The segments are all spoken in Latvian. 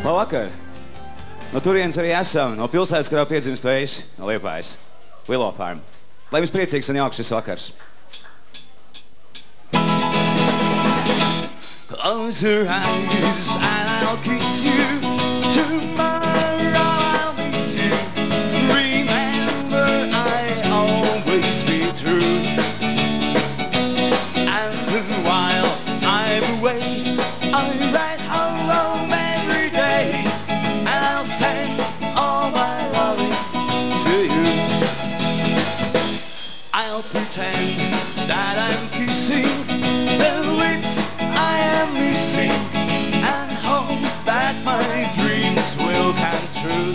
Labvakar! No turienes arī esam, no pilsētas, kurā piedzimst vējš, no Liepājas, Willow Farm. Lai jums priecīgs un jauks šis vakars. Close your eyes and I'll kiss you. Tomorrow I'll miss you. Remember I'll always be true. And while I'm away, I write home every day. And I'll send all my loving to you. I'll pretend that I'm kissing the lips I am missing, and hope that my dreams will come true.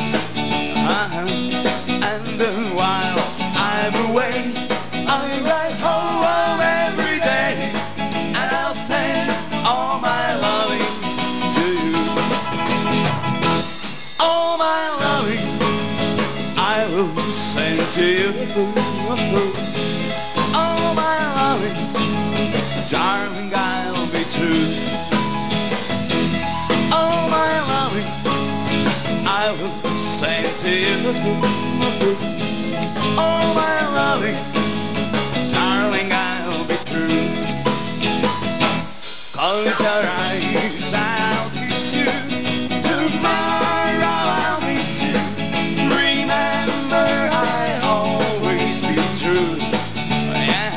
And then while I'm away, I write home every day, and I'll send all my loving to you. All my loving I will send to you. All my loving, darling, I'll be true. All my loving I will send to you. All my loving, darling, I'll be true. Close your eyes, I'll kiss you. Tomorrow I'll miss you. Remember I'll always be true. Yeah.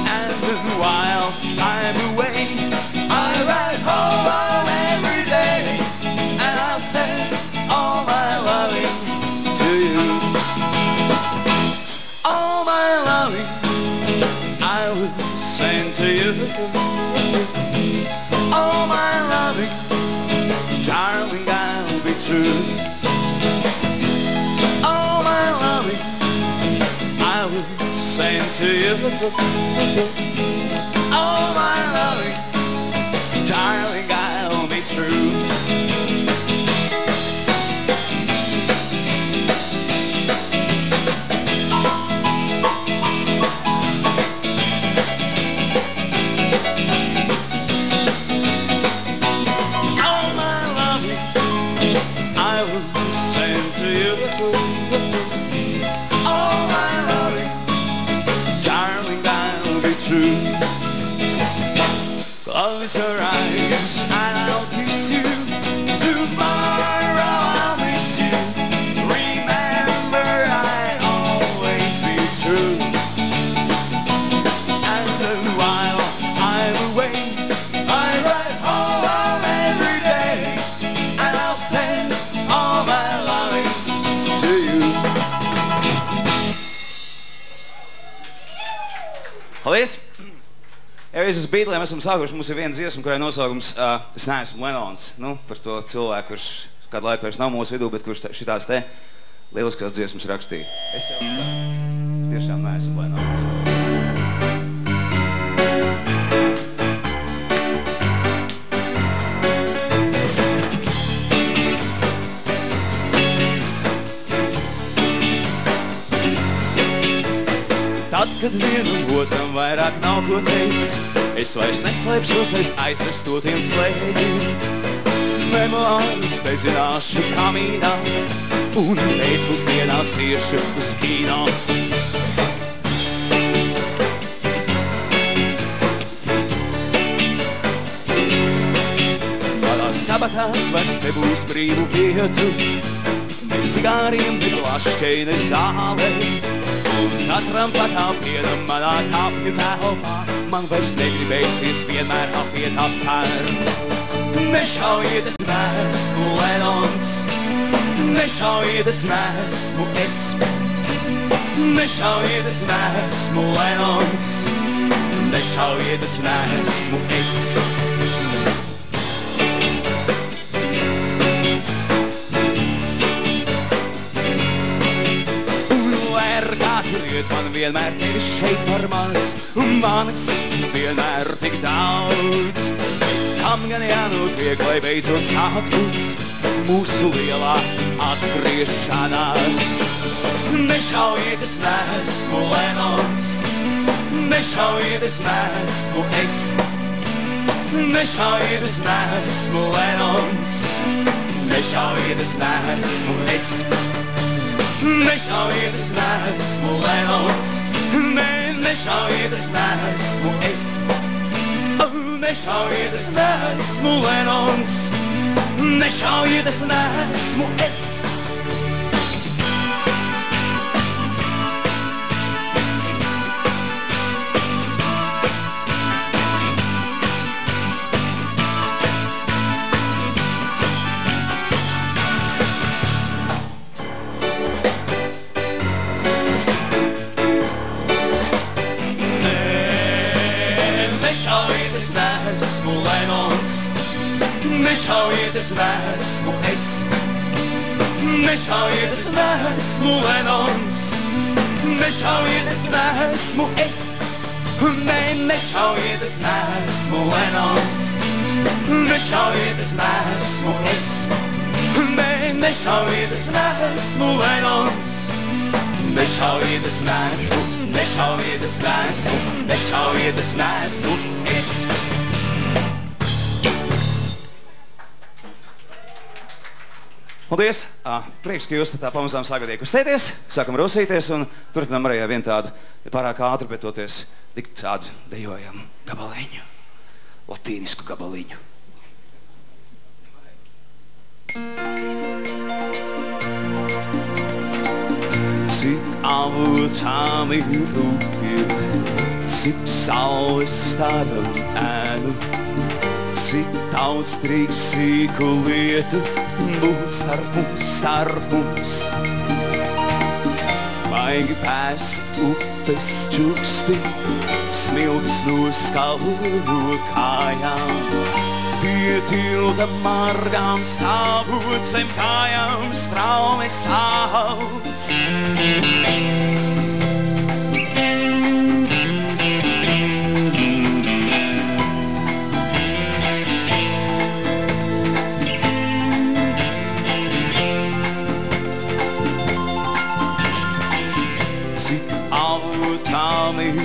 And while I'm away, I write home every day, and I'll send all my loving to you. All my loving I will send to you. All my loving, darling, I'll be true. All my loving I will send to you. All my loving, darling, I'll be true. All my loving I will send to you. All my loving, darling, I'll be true. Close your eyes and I'll kiss you. Tomorrow I'll miss you. Remember I'll always be true. And then while I'm away, I write home every day, and I'll send all my loving to you. Paldies! Jau es esmu Beatliem, esam sākuši, mums ir viena dziesma, kurai nosaukums Es neesmu Lenons. Nu, par to cilvēku, kurš kādu laiku vairs nav mūsu vidū, bet kurš šitās te lieliskās dziesmas rakstīja. Es jau tiešām neesmu Lenons. Tad, kad vienam otram vairāk nav ko teikt, es vairs neslēpšos aiz aizvestotiem slēģiem. Memoārus dedzināšu kamīnā un pēcpusdienās iešu uz kino. Tādās kabatās vairs nebūs brīvu vietu, ne cigāriem, ne plašķei, ne zālē. Katram pakāpienam manā kāpju telpā man vairs negribēsies vienmēr apiet apkārt. Nešaujiet, es neesmu Lenons, nešaujiet, es neesmu es. Nešaujiet, es neesmu Lenons, nešaujiet, es neesmu es. Man vienmēr tevis šeit par maz, un manis vienmēr tik daudz. Kam gan jānotiek, lai beidzot sāktos mūsu lielā atgriešanās. Nešaujiet, es neesmu Lenons, nešaujiet, es neesmu es. Nešaujiet, es neesmu Lenons, Nešaujiet, es neesmu es. Nešaujiet, es neesmu Lenons. Nešaujiet, es neesmu es. Nešaujiet, es neesmu Lenons. Nešaujiet, es neesmu es. Nešaujiet, es neesmu es. Nešaujiet, es neesmu Lenons. Nešaujiet, es neesmu es. Nešaujiet, es neesmu Lenons. Nešaujiet, es neesmu es. Nešaujiet, es neesmu Lenons. Nešaujiet, es neesmu. Nešaujiet, es neesmu. Nešaujiet, es neesmu es. Paldies! Prieks, ka jūs tā pamazām sākat kustēties, sākam rosīties un turpinām arī vien tādu pārāk ātru, bet toties tik tādu dejojam gabaliņu, latīnisku gabaliņu. Cik avotām ir rūpju, cik saules staram ēnu, cik daudz trīk sīku lietu, būt starp mums. Maigi pēs upes čuksti, smiltis no skalu kājām. Pietilda margām stāvot zem kājām, straume saules.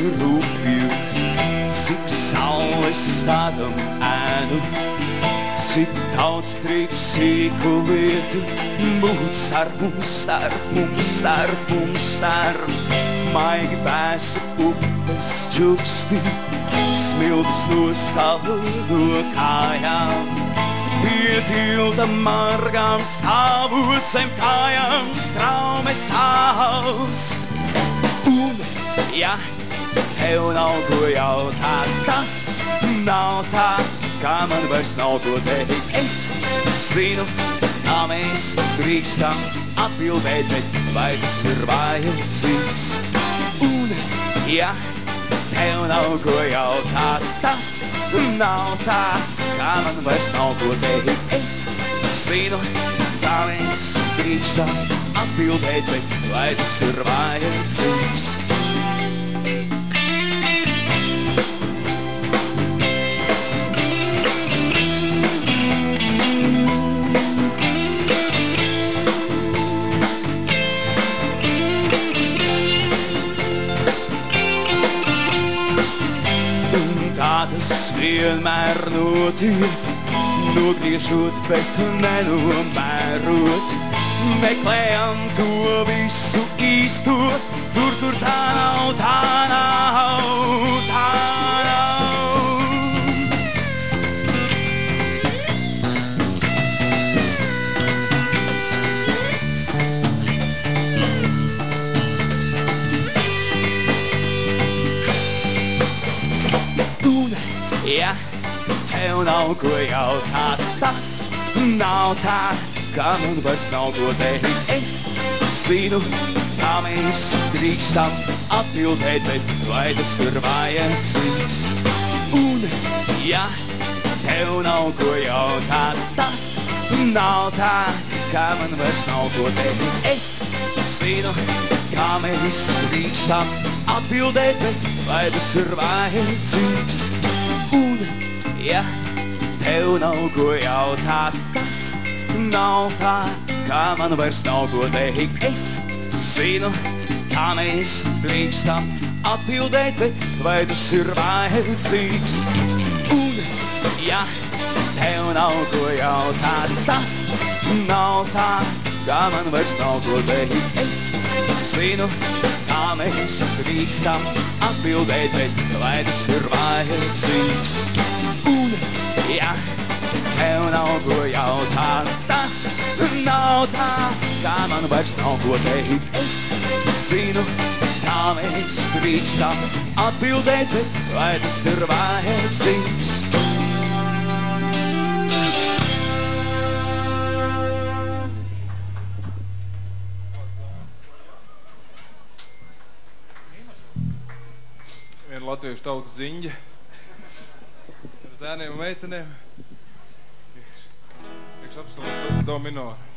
Rūpju, cik saules stādam ēnu, cik daudz trīk sīku lietu, būt starp mums. Maigi pēsa upes čuksti, smiltis no skalu kājām. Pietilda margām stāvot zem kājām, straume saules. Un, ja tev nav ko jautāt, tas nav tā, kā man vairs nav ko teikt. Es zinu, kā mēs drīkstam atbildēt, bet vai tas ir vajadzīgs? Un, ja tev nav ko jautāt, tas nav tā, kā man vairs nav ko teikt. Es zinu, kā mēs drīkstam atbildēt, bet vai tas ir vajadzīgs? Tas vienmēr notiek, nogriežot, bet nenomērot. Meklējam to visu īsto, tur tā nav, tā nav. Ja tev nav ko jautāt, tas nav tā, kā man vairs nav ko teikt. Es zinu, kā mēs drīkstam atbildēt, bet vai tas ir vajadzīgs? Un, ja tev nav ko jautāt, tas nav tā, kā man vairs nav ko teikt. Es zinu, kā mēs drīkstam atbildēt, bet vai tas ir vajadzīgs? Un, ja tev nav ko jautāt, tas nav tā, kā man vairs nav ko teikt. Es zinu, kā mēs drīkstam atbildēt, bet vai tas ir vajadzīgs? Un, ja tev nav ko jautāt. Tas nav tā, kā man vairs nav ko teikt. Es zinu, kā mēs drīkstam atbildēt, bet vai tas ir vajadzīgs? Un, ja tev nav ko jautāt, tas nav tā, kā man vairs nav ko teikt. Es zinu, kā mēs drīkstam atbildēt, bet vai tas ir vajadzīgs? Viena latviešu tautas ziņģe ar zēniem un meitenēm. Iekš absolūti do minoru.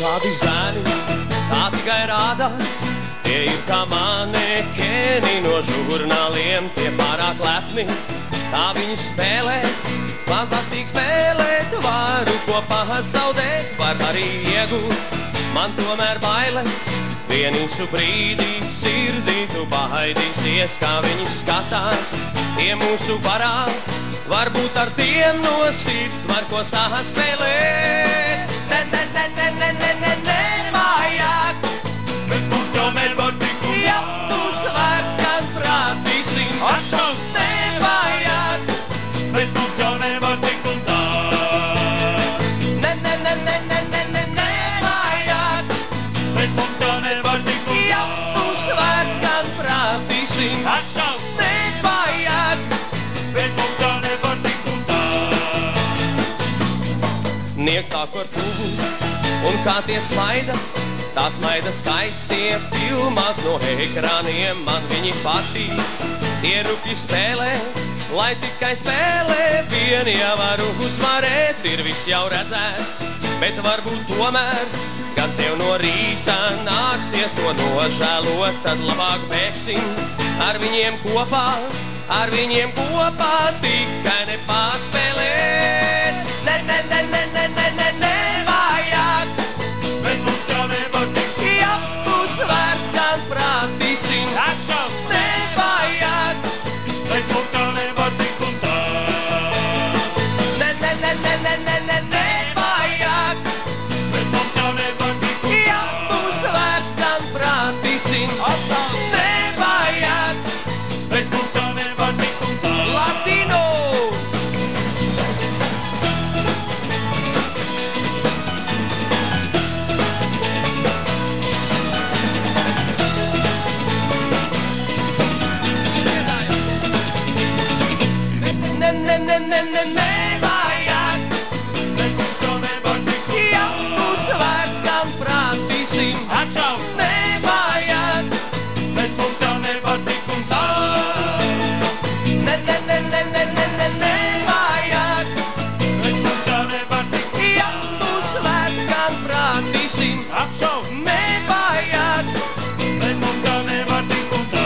Kādi zēni, tā tikai rādās, tie ir kā manekeni no žurnāliem, tie pārāk lepni, kā viņi spēlē, man patīk spēlēt, varu kopā zaudēt, var arī iegūt, man tomēr bailes, vienīšu brīdī sirdī tu baidīsies, kā viņi skatās, tie mūsu varā, varbūt ar tiem no sirds var ko saspēlēt. Nevajag, bez mums jau nevar tik un tā. ja tu svērts gan prātīsim, Atšaus! nevajag, Bez mums jau nevar tik un tā. nevajag, Bez mums jau nevar tik un ja tā. tu svērts gan prātīsim, Atšaus! nevajag, Bez mums jau nevar tik un tā. niektā par tuvu, un kā tie smaida, tā smaida skaistie filmās no ekrāniem, man viņi patīk, tie rupji spēlē, lai tikai spēlē, vien jau varu uzvarēt, ir viss jau redzēts, bet varbūt tomēr, kad tev no rīta nāksies to nožēlot, tad labāk bēgsim ar viņiem kopā, tikai nepāspēlēt. Nevajag, Bez mums jau nevar tik un tā. ja tu svērts gan prātīsim, Atšaus! nevajag, Bez mums jau nevar tik un tā. nevajag, Bez mums jau nevar tik un ja tā. tu svērts gan prātīsim, nevajag, Bez mums jau nevar tik un tā. Latino! Nevajag, Bez mums jau nevar tik un ja tā. tu svērts gan prātīsim, Atšaus! nevajag, Bez mums jau nevar tik un tā. nevajag, Bez mums jau nevar tik un ja tu svērts gan prātīsim, tā. Atšaus! nevajag, Bez mums jau nevar tik un tā.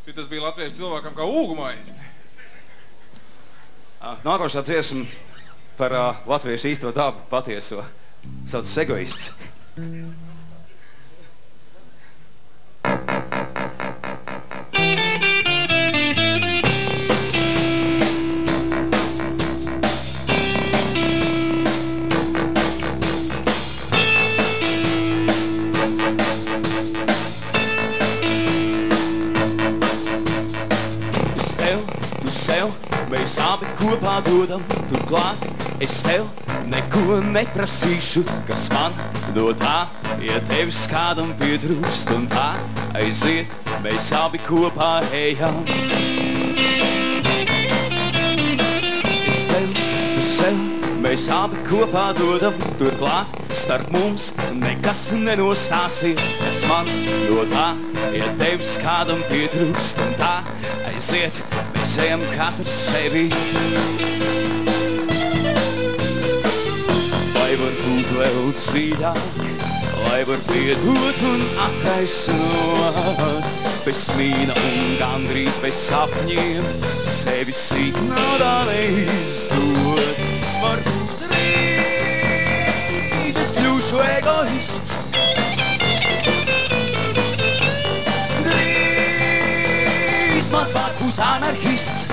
Šitas bija latviešu cilvēkam kā ūgumaiņa. Nākošā dziesma par latviešu īsto dabu patieso sauc egoists. Mēs abi kopā dodam, turklāt es tev neko neprasīšu, kas man no tā, ja tevis kādam pietrūkst un tā aiziet, mēs abi kopā ejam. Es tev, tu sev, Mēs abi kopā dodam turklāt, starp mums nekas nenostāsies, kas man no tā, ja tevis kādam pietrūkst un tā aiziet, mēs ejam katrs sevi. Lai var būt vēl dziļāk, lai var piedot un attaisnot, bez smīna un gandrīz bez sapņiem, sevi sīk naudā neizdot. Varbūt rīt es kļūšu egoists, drīz mans vārds būs anarhists.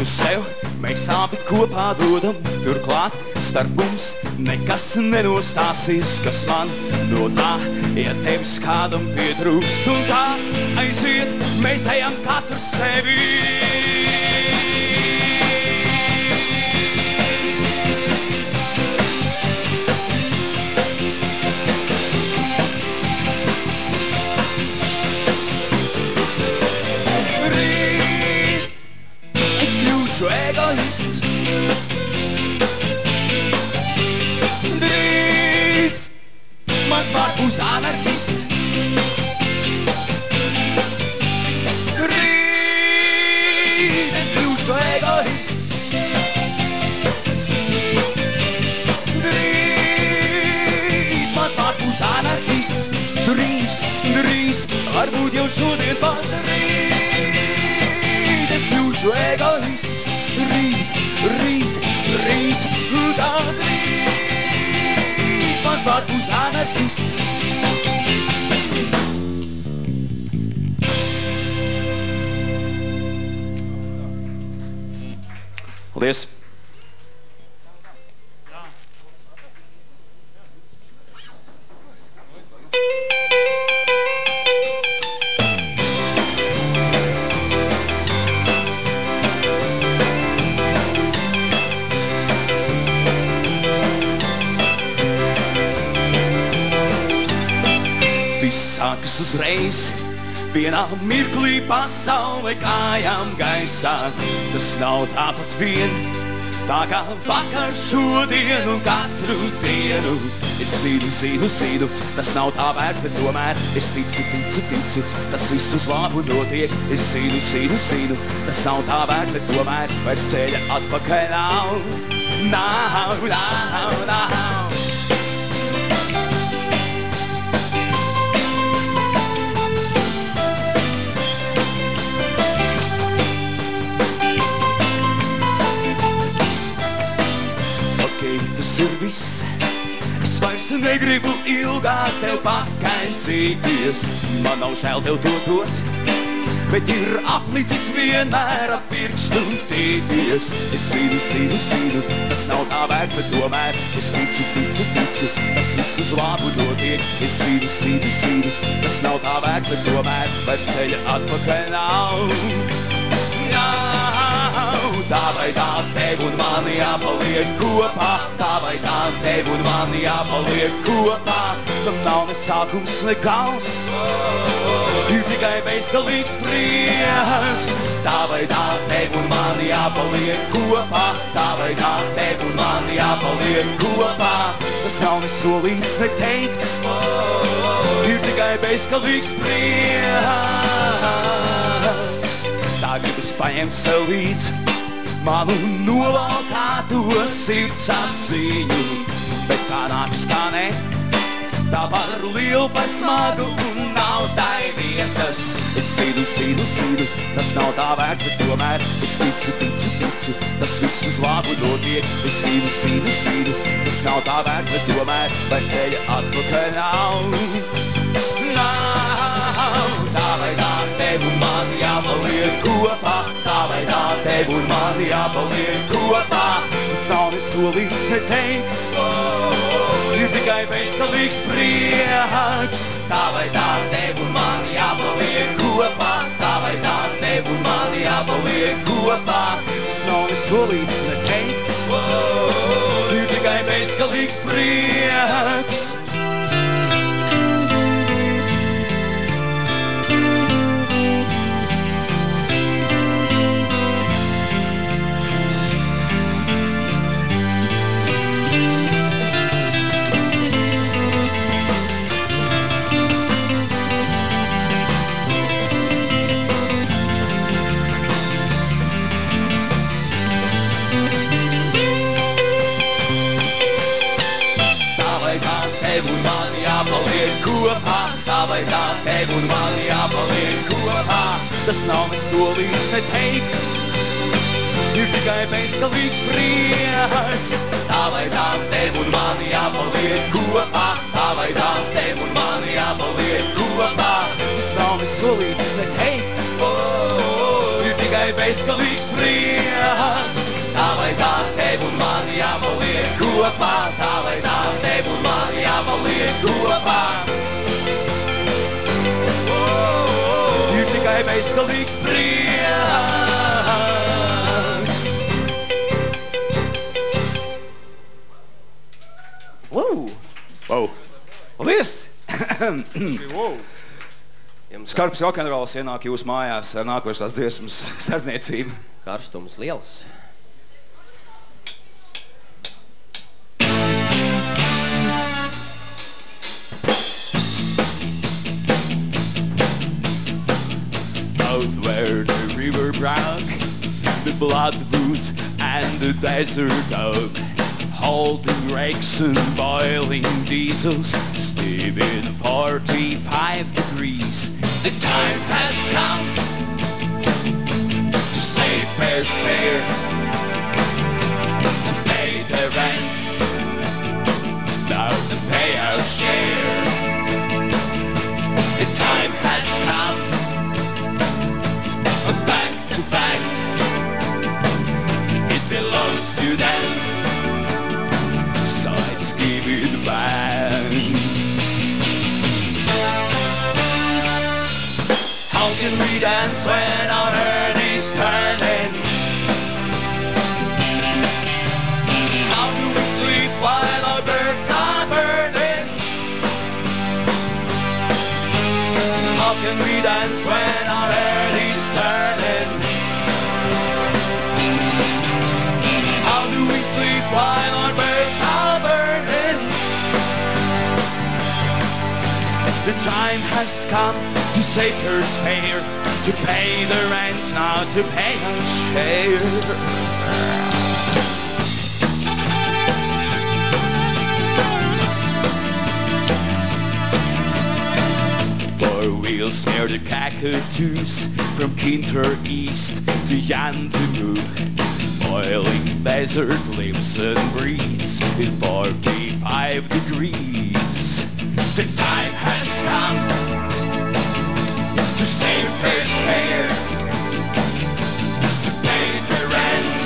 Sev mēs abi kopā dodam turklāt, starp mums nekas nenostāsies, kas man no tā, ja tevis kādam pietrūkst un tā aiziet, mēs ejam katrs sevi. Egoists, drīz mans vārds būs anarhists, drīz es kļūšu egoists, drīz mans vārds būs anarhists, drīz, varbūt jau šodien pat rīt es kļūšu egoists. Rīt, tā drīz mans vārds būs anarhists. Paldies! Sākas uzreiz, vienā mirklī pasaule kājām gaisā. Tas nav tāpat vien, tā kā vakar šodien un katru dienu. Es zinu, tas nav tā vērts, bet tomēr es ticu, tas viss uz labu notiek. Es zinu, tas nav tā vērts, bet tomēr vairs ceļa atpakaļ nav. Tas ir viss, es vairs negribu ilgāk tev pakaļcīties. Man nav žēl tev to dot, bet ir aplicis vienmēr ap pirkstu tīties. Es zinu, tas nav tā vērts, bet tomēr es ticu, tas viss uz labu notiek. Es zinu, tas nav tā vērts, bet tomēr vairs ceļa atpakaļ nav. Tā vai tā tev un mani jāpaliek kopā, tā vai tā tev un mani jāpaliek kopā. Tam nav ne sākums, ne gals, ir tikai bezgalīgs prieks. Tā vai tā tev un mani jāpaliek kopā, tā vai tā tev un mani jāpaliek kopā. Tas nav ne solīts, ne teikts, ir tikai bezgalīgs prieks. Tā gribas paņemt sev līdz manu novalkāto sirds apziņu, bet kā nāks, kā ne, tā par lielu, par smagu un nav tai vietas. Es zinu, tas nav tā vērts, bet tomēr es ticu, tas viss uz labu notiek. Es zinu, tas nav tā vērts, bet tomēr vairs ceļa atpakaļ nav. Tā vai tā tev un mani jāpaliek kopā, tā vai tā tev un mani jāpaliek kopā. Tas nav ne solīts, ne teikts, ir tikai bezgalīgs prieks. Tā vai tā tev un mani jāpaliek kopā, tā vai tā tev tev un man jāpaliek kopā. Tas nav ne solīts, ne teikts, Ir tikai bezgalīgs prieks. Tev un man jāpaliek kopā, tā vai tā, tev un man jāpaliek kopā. tas nav ne solīts, ne teikts, ir tikai bezgalīgs prieks. Tā vai tā, tev un man jāpaliek kopā, tā vai tā, tev un man jāpaliek kopā. Tas nav ne solīts, ne teikts, Ir tikai bezgalīgs prieks. Tā vai tā, tev un man jāpaliek kopā, tā vai tā, tev un man jāpaliek kopā. ir tikai bezgalīgs prieks. Wow! Paldies! Skarbs rokenrols ienāk jūsu mājās ar nākošās dziesmas starpniecību. Karstums liels. Out where the river broke, the bloodwood and the desert oak, holding rakes and boiling diesels, steaming 45 degrees. The time has come To save fair's fair, to pay the rent, now to pay our share. The time has come, back to back. It belongs to them. so let's give it back. How can we dance when our earth is turning? How do we sleep while our birds are burning? How can we dance when our earth is turning? How do we sleep while our birds are burning? The time has come to save her fair, to pay the rent, now to pay our share. For we'll scare the cockatoos from Kinter East to Yantamu, boiling desert lives and breeze in 45 degrees. The time has come to save first fair, to pay the rent,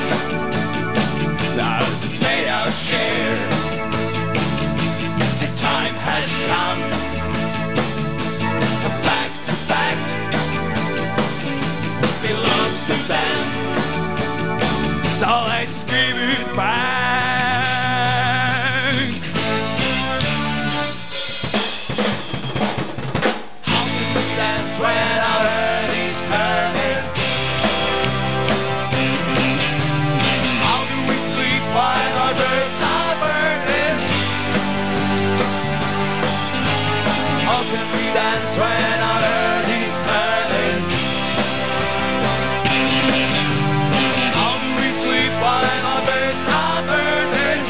Now to pay our share. The time has come, back to back, belongs to them. so let's give it back. How can we dance when our earth is turning? How do we sleep while our birds are burning? How can we dance when our earth is turning? How do we sleep while our birds are burning?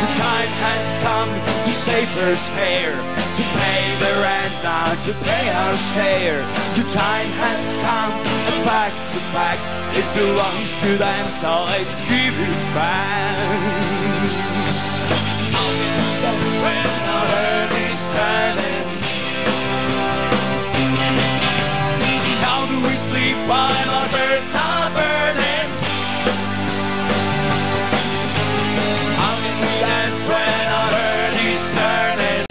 The time has come to save first fair, to pay the rent, now to pay our share. The time has come, and back to back, it belongs to them, so let's give it back. When our earth is turning, how do we sleep while our birds are burning? How can we dance when our earth is turning?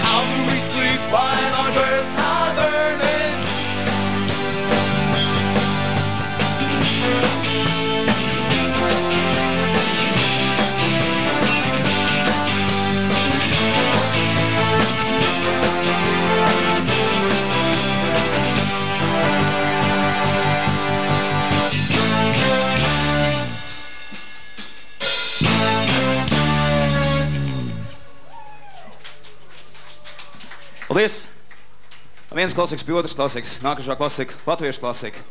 How do Paldies! Viens klasiks pie otras klasiks. Nākašā klasika, latviešu klasika.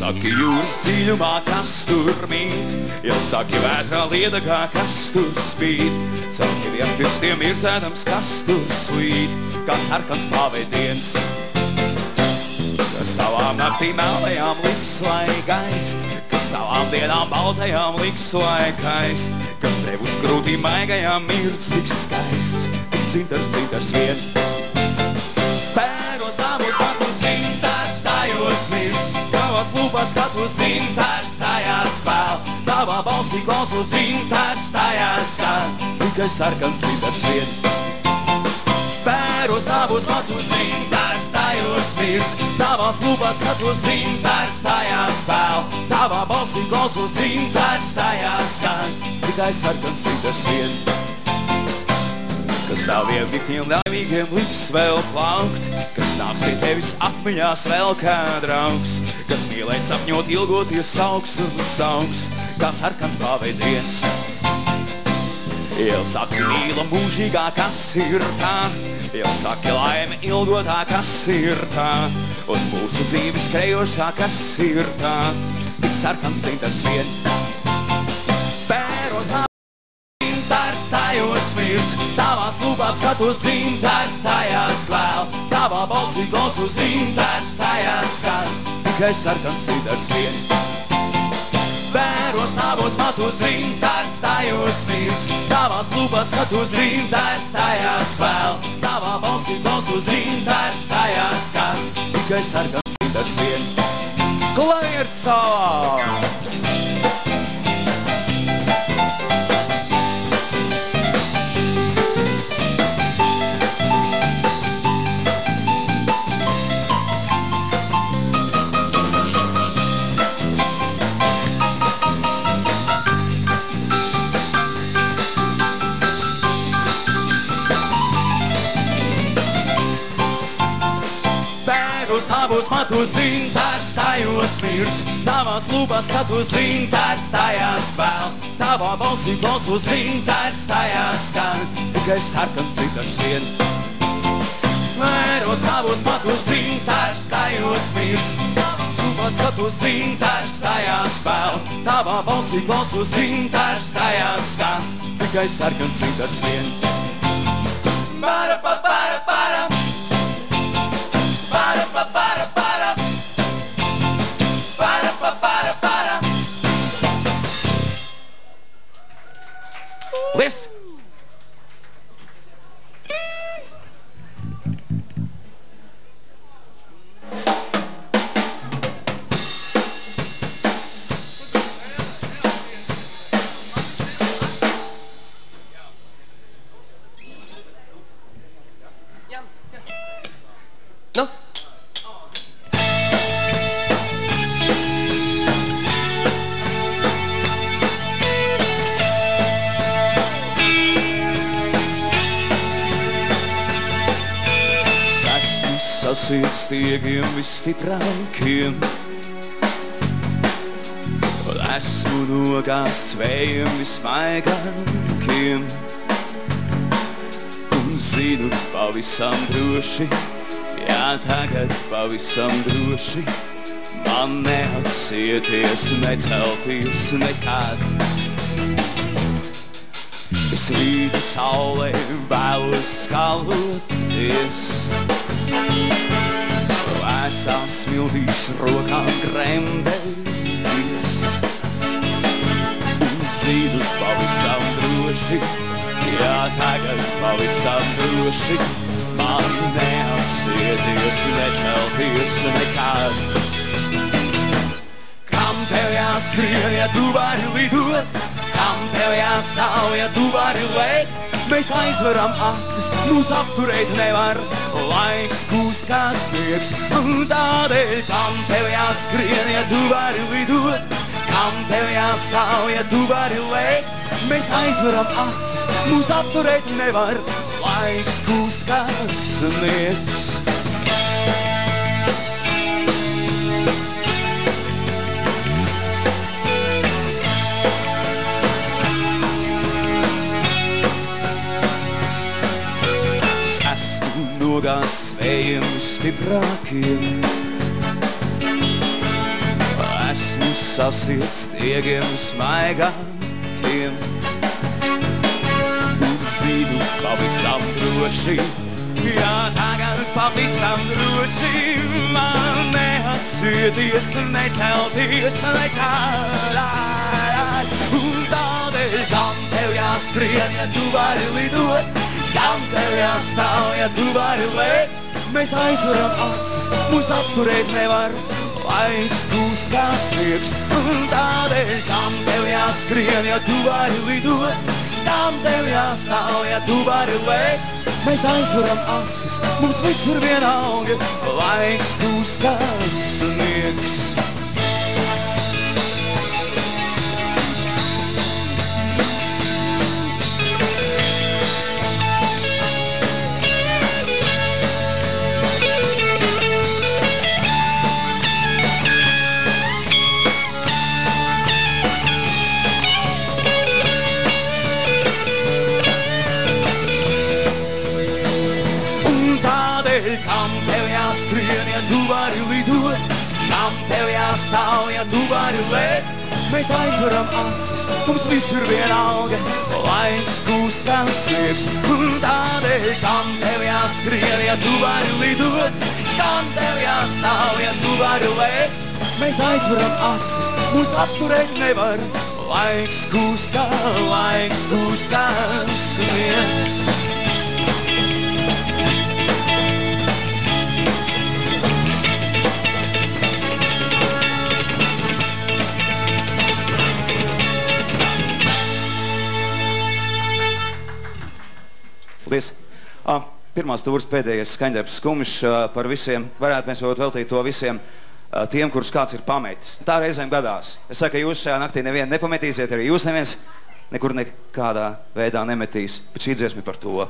Saki jūras dziļumā, kas tur mīt, jau saki vētrā liedagā, kas tur spīd, saki vien pirkstiem ir zēdams, kas tur slīd, kā sarkans paveidiens. Kas tavām naktīm melnajām liks, lai gaist, kas tavām dienām baltajām liks, lai kaist, kas tev uz krūtīm maigajām mirdz tik skaists, tik cintars vien. Pēros namos matus cintars tajos mirdz, tavas lūpas skatus cintars tajās vēl, tavā balsī klausos cintars tajās skan, tikai sarkans cintars vien. Pēros namos matus cintars tajos mirdz, tavas lūpas skatus cintars tajās vēl, tavā balsī klausos cintars tajās skan, tikai sarkans cintars vien. Kas taviem diktiem laimīgiem liks vēl plaukt, kas nāks pie tevis atmiņās vēl kā draugs, kas mīlēt sapņot ilgoties sauks un sauks, kā sarkans paveidiens. Jau saki mīla mūžīgā, kas ir tā, jau saki laime ilgotā, kas ir tā, un mūsu dzīves skrejošā, kas ir tā, tik sarkans cintars vien. Pēros cintars tajos mirdz, tavās lūpās skatos cintars tajās kvēl, tavā balsī klausos cintars tajās skan, tikai sarkans cintars vien. Vēros tavos matos cintars tajos mirdz, tavās lūpās skatos cintars tajās kvēl, tavā balsī klausos cintars tajās skan, tikai sarkans cintars vien. Klavieris salā! Tavos matos cintars tajos mirdz, tavās lūpās skatos cintars tajās vēl, tavā balsī klausos cintars tajās skan, tikai sarkans cintars vien. Vēros tavos matos cintars tajos mirdz, tavās lūpās skatos cintars tajās vēl, tavā balsī klausos cintars tajās skan, tikai sarkans cintars vien. Para pa para para. Para pa para para. Para pa para para. Lies. No. Sasiet stiegiem visstiprākiem, esmu nogāsts vējiem vismaigākiem, un zinu pavisam droši, jā, tagad pavisam droši, man neatsieties, necelties nekad. Es rīta saulē vēlos skaloties, vecās smiltīs rokām gremdēties, un zinu pavisam droši, jā, tagad pavisam droši, man neatsieties, necelties nekad. Kam tev jāskrien, ja tu vari lidot, kam tev jāstāv, ja tu vari lēkt, mēs aizveram acis, mūs apturēt nevar, laiks kūst kā sniegs, un tādēļ, kam tev jāskrien, ja tu vari lidot, kam tev jāstāv, ja tu vari lēkt, mēs aizveram acis, mūs apturēt nevar, laiks kūst kā sniegs. Es esmu nogās svējiem stiprākiem, esmu sasiets stiegiem smaigākiem. Un zinu pavisam droši, jā, tagad pavisam droši, man neatsieties, necelties nekādās. Un tādēļ, kam tev jāskrien, ja tu vari lidot, kam tev jāstāv, ja tu vari lēt, mēs aizvaram acis, mūs apturēt nevar. Laiks kūst kā sniegs, un tādēļ, kam tev jāskrien, ja tu vari lidot, kam tev jāstāv, ja tu vari lēt, mēs aizvaram acis, mums viss ir vienalga. Laiks kūst kā sniegs. Kam tev jāskrien, ja tu vari lidot, kam tev jāstāv, ja tu vari lēt, mēs aizvaram acis, mums viss ir vienalga. Laiks kūst kā sniegs, un tādēļ, kam tev jāskrien, ja tu vari lidot, kam tev jāstāv, ja tu vari lēt, mēs aizvaram acis, mūs apturēt nevar. Laiks kūst kā sniegs. Paldies. Pirmās tūras pēdējais skaņdarbs Skumjš par visiem. Varētu mēs veltīt to visiem tiem, kurus kāds ir pametis. Tā reizēm gadās. Es saku, ka jūs šajā naktī nevienu nepametīsiet, arī jūs neviens nekur nekādā veidā nemetīs. Bet šī dziesma par to.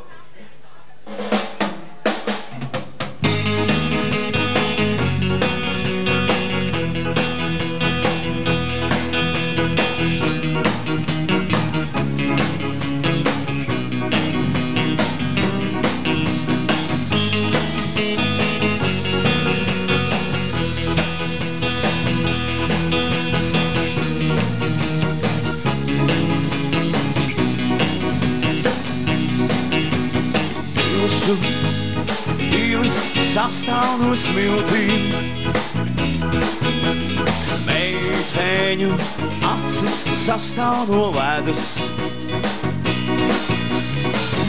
Pīlis sastāv no smiltīm, meiteņu acis sastāv no ledus.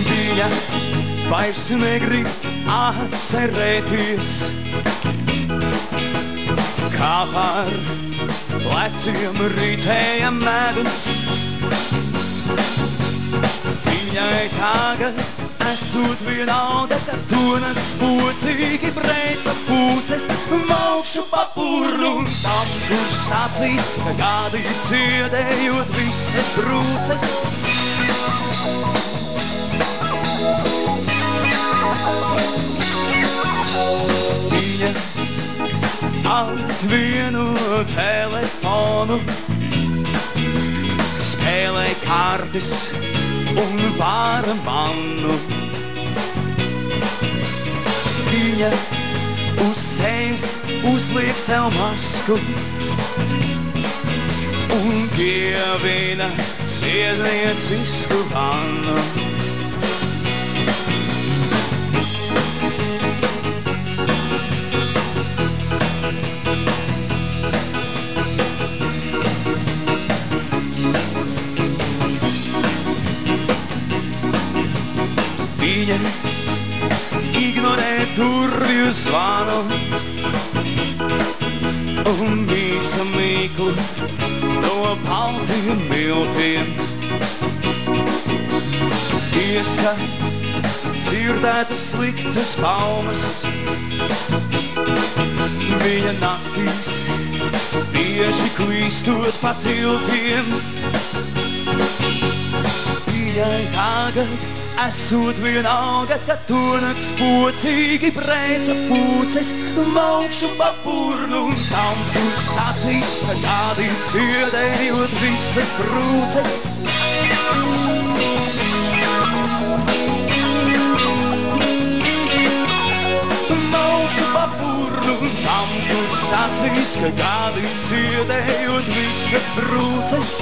Viņa vairs negrib atcerēties, kā par pleciem ritēja medus. Viņai tagad esot vienalga, ka tonats pocīgi breica pūces, maukšu pa purnu, tam, kurš sacīs, ka gadi ciedējot visas brūces. Viņa atvieno telefonu, spēlē kartis un vāra manu. Viņa uz sejas uzliek sev masku un pievina ciedniecisku vannu. Viņa ignorē durvju zvanu un mīca mīklu no baltiem miltiem. Tiesa, dzirdētas sliktas baumas, viņa naktīs bieži klīstot pa tiltiem. Viņai tagad esot vienalga, ka to nakts pocīgi brēca pūces, maukšu pa purnu un tam, kurš sacīs, ka kādi ciedējot visas brūces. Maukšu pa purnu un tam, kurš sacīs, ka kādi ciedējot visas brūces.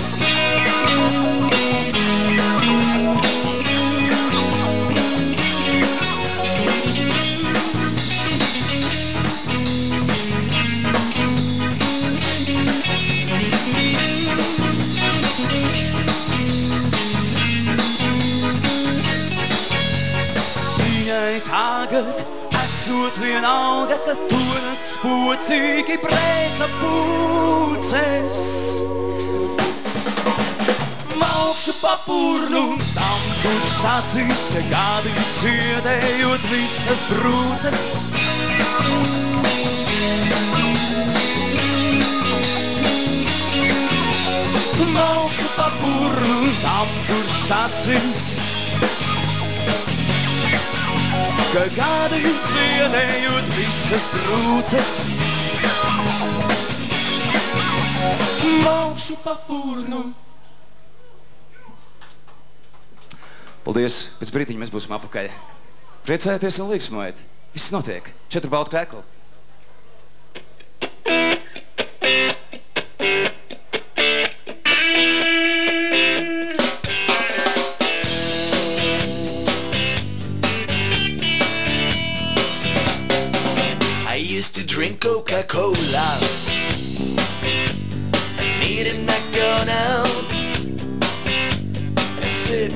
Tagad esot vienalga, ka to nakts pocīgi brēca pūces. Maukšu pa purnu un tam, kurš sacīs, ka gadi ciedējot visas brūces. Maukšu pa purnu un tam, kurš sacīs, ka gadi ciedējot visas brūces. Maukšu pa purnu. Paldies, pēc brītiņa mēs būsim apakaļ. Priecājieties un līksmojiet. Viss notiek. 4 balti krēkli. Drink Coca-Cola and eat at McDonald's and sit